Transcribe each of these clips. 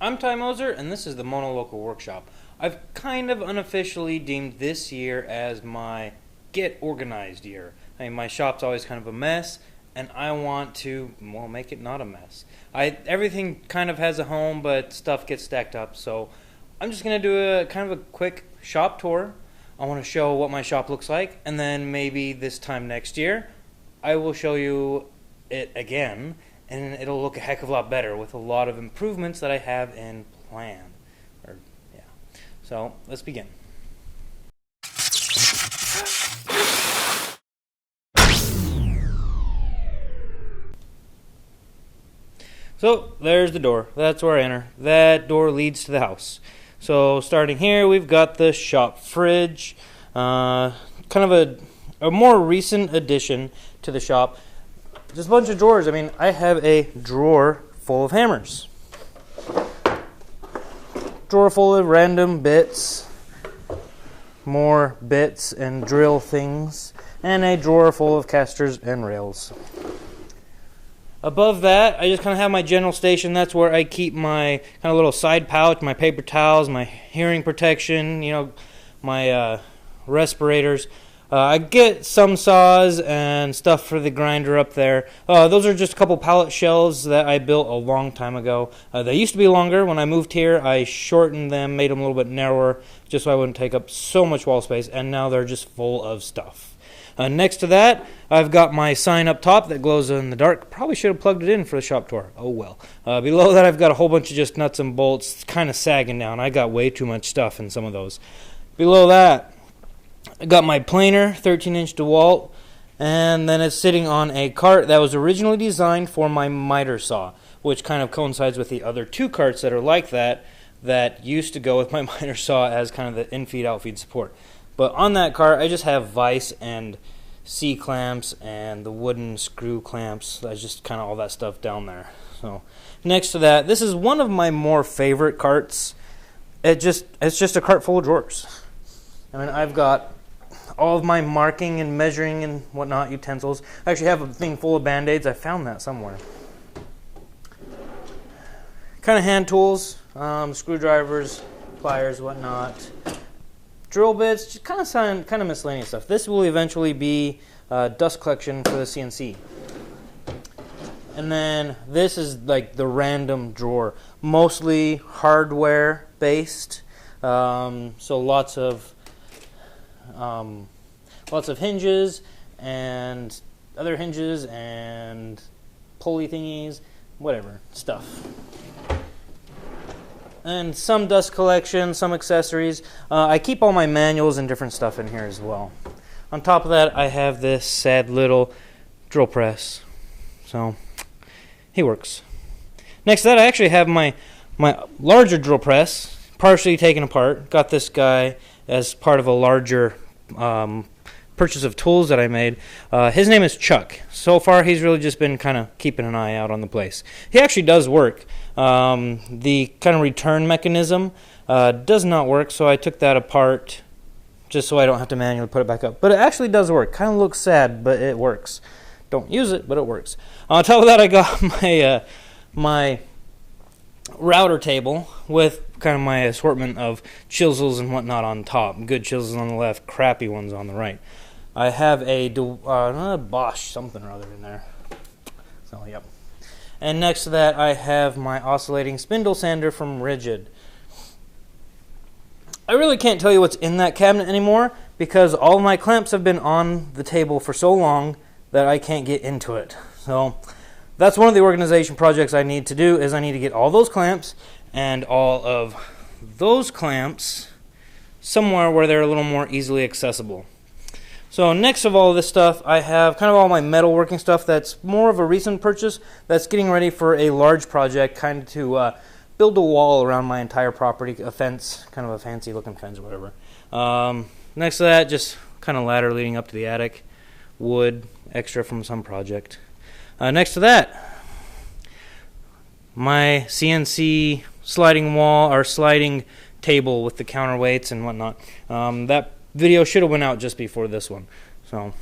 I'm Ty Moser, and this is the MonoLoco workshop. I've kind of unofficially deemed this year as my get organized year. I mean, my shop's always kind of a mess, and I want to, well, make it not a mess. Everything kind of has a home, but stuff gets stacked up, so I'm just going to do a kind of a quick shop tour. I want to show what my shop looks like, and then maybe this time next year, I will show you it again, and it'll look a heck of a lot better with a lot of improvements that I have in plan. So let's begin. So there's the door. That's where I enter. That door leads to the house. So starting here, we've got the shop fridge, kind of a more recent addition to the shop. Just a bunch of drawers. I mean, I have a drawer full of hammers. Drawer full of random bits, more bits and drill things, and a drawer full of casters and rails. Above that, I just kind of have my general station. That's where I keep my kind of little side pouch, my paper towels, my hearing protection, my respirators. I get some saws and stuff for the grinder up there. Those are just a couple pallet shelves that I built a long time ago. They used to be longer. When I moved here, I shortened them, made them a little bit narrower, just so I wouldn't take up so much wall space, and now they're just full of stuff. Next to that, I've got my sign up top that glows in the dark. Probably should have plugged it in for the shop tour. Oh well. Below that, I've got a whole bunch of just nuts and bolts kind of sagging down. I got way too much stuff in some of those. Below that, I got my planer, 13-inch DeWalt, and then it's sitting on a cart that was originally designed for my miter saw, which kind of coincides with the other two carts that are like that used to go with my miter saw as kind of the in-feed, out-feed support. But on that cart, I just have vise and C-clamps and the wooden screw clamps. That's just kind of all that stuff down there. So next to that, this is one of my more favorite carts. It's just a cart full of drawers. I mean, I've got all of my marking and measuring and whatnot utensils. I actually have a thing full of Band-Aids. I found that somewhere. Kind of hand tools, screwdrivers, pliers, whatnot. Drill bits, just kind of miscellaneous stuff. This will eventually be dust collection for the CNC. And then this is like the random drawer, mostly hardware based. So lots of hinges and other hinges and pulley thingies, whatever stuff. And some dust collection, some accessories. I keep all my manuals and different stuff in here as well. On top of that, I have this sad little drill press. So he works. Next to that, I actually have my larger drill press, partially taken apart. Got this guy as part of a larger purchase of tools that I made. His name is Chuck. So far, he's really just been kind of keeping an eye out on the place. He actually does work. The kind of return mechanism does not work, so I took that apart just so I don't have to manually put it back up. But it actually does work. Kind of looks sad, but it works. Don't use it, but it works. On top of that, I got my router table with kind of my assortment of chisels and whatnot on top. Good chisels on the left, crappy ones on the right. I have a Bosch something or other in there. So, yep. And next to that, I have my oscillating spindle sander from Rigid. I really can't tell you what's in that cabinet anymore because all my clamps have been on the table for so long that I can't get into it. So that's one of the organization projects I need to do, is I need to get all those clamps and all of those clamps somewhere where they're a little more easily accessible. So next of all this stuff, I have kind of all my metalworking stuff that's more of a recent purchase that's getting ready for a large project, kind of to build a wall around my entire property, a fence, kind of a fancy looking fence or whatever. Next to that, just kind of ladder leading up to the attic, wood, extra from some project. Next to that, my CNC sliding wall or sliding table with the counterweights and whatnot. That video should have went out just before this one. So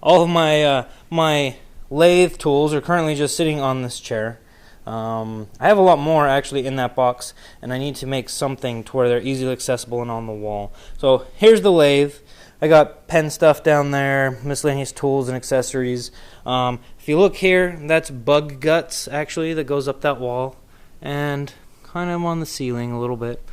all of my my lathe tools are currently just sitting on this chair. I have a lot more actually in that box, and I need to make something to where they're easily accessible and on the wall. So here's the lathe. I got pen stuff down there, miscellaneous tools and accessories. If you look here, that's bug guts actually that goes up that wall and kind of on the ceiling a little bit.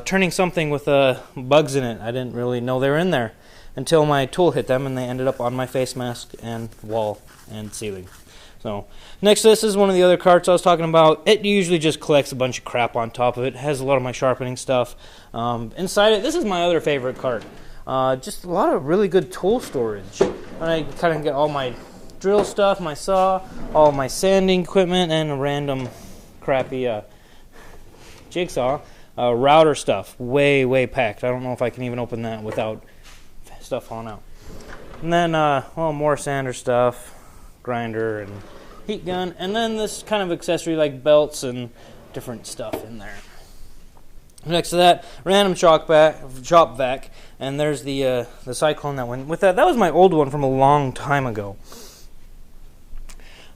Turning something with bugs in it. I didn't really know they were in there until my tool hit them, and they ended up on my face mask and wall and ceiling. So next to this is one of the other carts I was talking about. It usually just collects a bunch of crap on top of it. It has a lot of my sharpening stuff. Inside it, this is my other favorite cart. Just a lot of really good tool storage. And I kind of get all my drill stuff, my saw, all my sanding equipment, and a random crappy jigsaw. Router stuff, way packed. I don't know if I can even open that without stuff falling out. And then, more sander stuff, grinder, and heat gun. And then this kind of accessory like belts and different stuff in there. Next to that, random shop vac, and there's the Cyclone that went with that. That was my old one from a long time ago.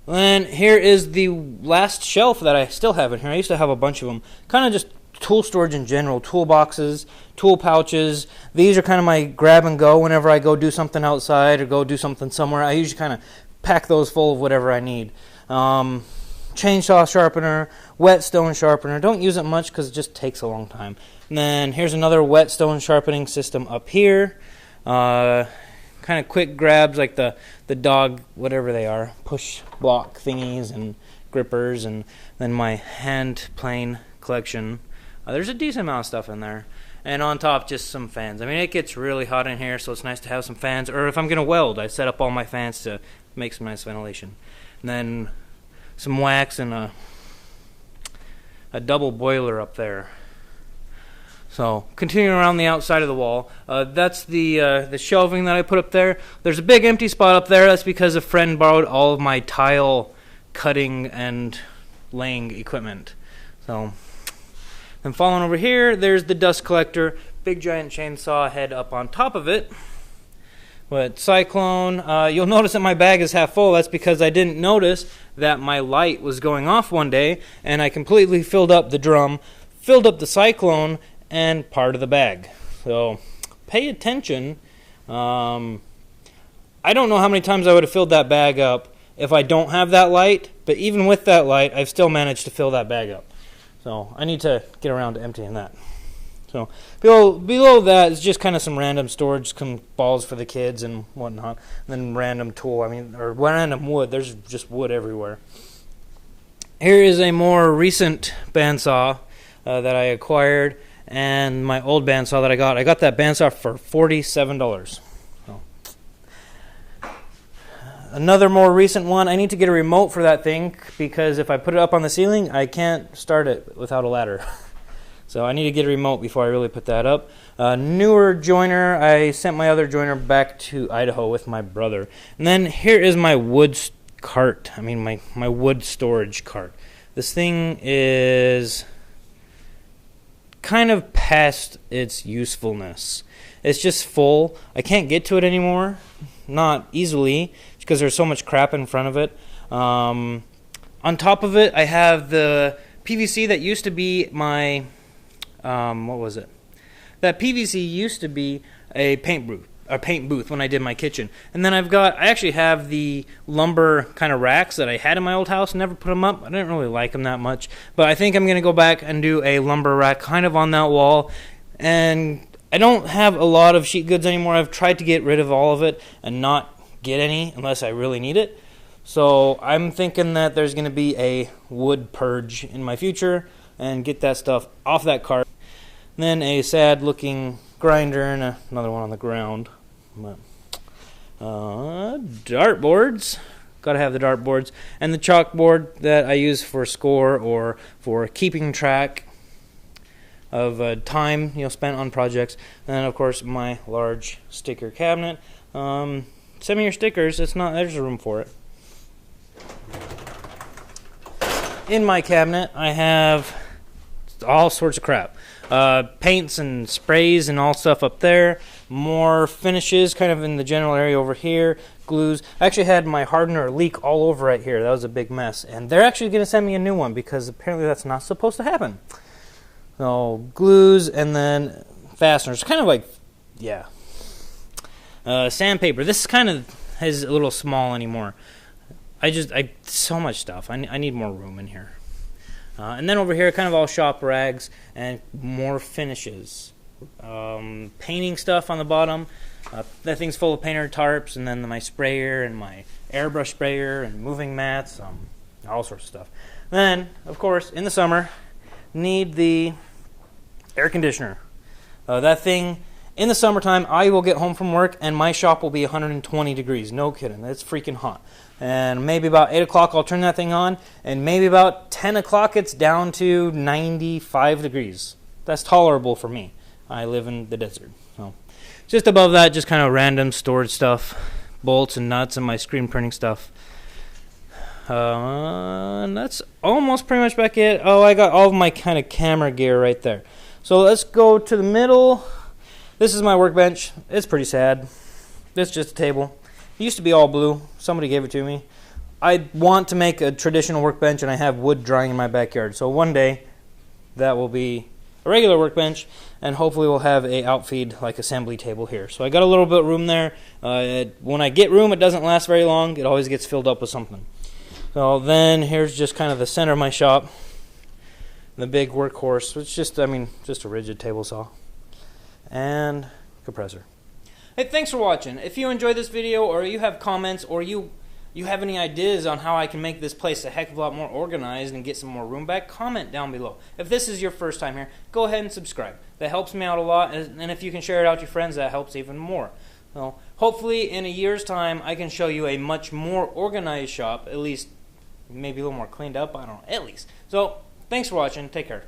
Then here is the last shelf that I still have in here. I used to have a bunch of them. Kind of just tool storage in general, toolboxes, tool pouches. These are kind of my grab and go whenever I go do something outside or go do something somewhere. I usually kind of pack those full of whatever I need. Chainsaw sharpener, whetstone sharpener. Don't use it much because it just takes a long time. And then here's another whetstone sharpening system up here. Kind of quick grabs like the dog, whatever they are, push block thingies and grippers, and then my hand plane collection. There's a decent amount of stuff in there. And on top, just some fans. I mean, it gets really hot in here, so it's nice to have some fans. Or if I'm going to weld, I set up all my fans to make some nice ventilation. And then some wax and a double boiler up there. So, continuing around the outside of the wall, that's the shelving that I put up there. There's a big empty spot up there. That's because a friend borrowed all of my tile cutting and laying equipment. So, then following over here, there's the dust collector, big giant chainsaw head up on top of it. But Cyclone, you'll notice that my bag is half full. That's because I didn't notice that my light was going off one day, and I completely filled up the drum, filled up the Cyclone, and part of the bag. So pay attention. I don't know how many times I would have filled that bag up if I don't have that light, but even with that light, I've still managed to fill that bag up. So I need to get around to emptying that. So below that is just kind of some random storage, some balls for the kids and whatnot, and then random tool. Or random wood. There's just wood everywhere. Here is a more recent bandsaw that I acquired, and my old bandsaw that I got. I got that bandsaw for $47. So. Another more recent one. I need to get a remote for that thing because if I put it up on the ceiling, I can't start it without a ladder. So I need to get a remote before I really put that up. Newer joiner. I sent my other joiner back to Idaho with my brother. And then here is my wood cart. My wood storage cart. This thing is kind of past its usefulness. It's just full. I can't get to it anymore. Not easily because there's so much crap in front of it. On top of it, I have the PVC that used to be my... what was it? That PVC used to be a paint booth when I did my kitchen. And then I actually have the lumber kind of racks that I had in my old house, never put them up. I didn't really like them that much. But I think I'm going to go back and do a lumber rack kind of on that wall. And I don't have a lot of sheet goods anymore. I've tried to get rid of all of it and not get any unless I really need it. So I'm thinking that there's going to be a wood purge in my future and get that stuff off that cart. Then a sad-looking grinder and another one on the ground. Dartboards. Got to have the dartboards. And the chalkboard that I use for score or for keeping track of time spent on projects. And then, of course, my large sticker cabinet. Send me your stickers. There's room for it. In my cabinet, I have all sorts of crap. Paints and sprays and all stuff up there. More finishes kind of in the general area over here. glues. I actually had my hardener leak all over right here. That was a big mess. And they're actually going to send me a new one because apparently that's not supposed to happen. So glues and then fasteners. Kind of like, yeah. Sandpaper. This kind of is a little small anymore. So much stuff. I need more room in here. And then over here, kind of all shop rags and more finishes. Painting stuff on the bottom. That thing's full of painter tarps, and then my sprayer and my airbrush sprayer and moving mats, all sorts of stuff. Then, of course, in the summer, need the air conditioner. That thing, in the summertime, I will get home from work and my shop will be 120 degrees. No kidding. It's freaking hot. And maybe about 8 o'clock I'll turn that thing on, and maybe about 10 o'clock it's down to 95 degrees. That's tolerable for me. I live in the desert. So just above that, just kind of random storage stuff, bolts and nuts and my screen printing stuff. And that's almost pretty much back it. Oh, I got all of my kind of camera gear right there. So let's go to the middle. This is my workbench. It's pretty sad. It's just a table. It used to be all blue. Somebody gave it to me. I want to make a traditional workbench, and I have wood drying in my backyard. So one day, that will be a regular workbench, and hopefully we'll have a outfeed like assembly table here. So I got a little bit of room there. When I get room, it doesn't last very long. It always gets filled up with something. So then here's just kind of the center of my shop. The big workhorse. It's just a rigid table saw. And compressor. Hey, thanks for watching. If you enjoyed this video, or you have comments, or you have any ideas on how I can make this place a heck of a lot more organized and get some more room back, comment down below. If this is your first time here, go ahead and subscribe. That helps me out a lot, and if you can share it out to your friends, that helps even more. So hopefully in a year's time, I can show you a much more organized shop, at least maybe a little more cleaned up, I don't know, at least. So thanks for watching. Take care.